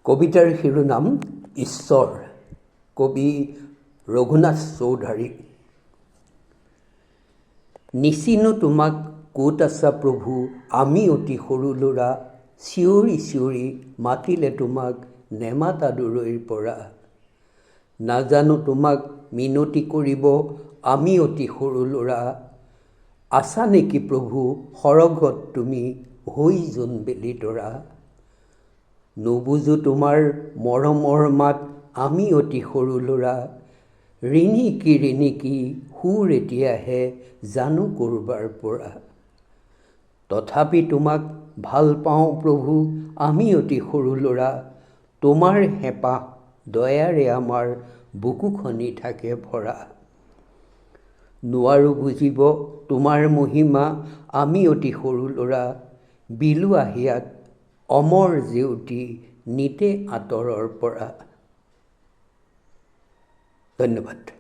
কবিতাৰ শিৰোনাম ঈশ্বৰ, কবি ৰঘুনাথ চৌধাৰী। নিচিনো তোমাক ক'ত আছা প্ৰভু, আমি অতি সৰু ল'ৰা, চিঞৰি চিঞৰি মাতিলে তোমাক নেমাতা দূৰৈৰ পৰা। নাজানো তোমাক মিনতি কৰিব, আমি অতি সৰু ল'ৰা, আছা নেকি প্ৰভু সৰগত তুমি হৈ জোনবেলি তৰা। নুবুজো তোমাৰ মৰমৰ মাত, আমি অতি সৰু ল'ৰা, ৰিণিকি সুৰ এতিয়াহে জানো কৰবাৰ পৰা। তথাপি তোমাক ভাল পাওঁ প্ৰভু, আমি অতি সৰু ল'ৰা, তোমাৰ হেঁপাহ দয়াৰে আমাৰ বুকু খনি থাকে ভৰা। নোৱাৰো বুজিব তোমাৰ মহিমা, আমি অতি সৰু ল'ৰা, বিলোৱা হিয়াত অমৰ জেউতি নিতে আঁতৰৰ পৰা। ধন্যবাদ।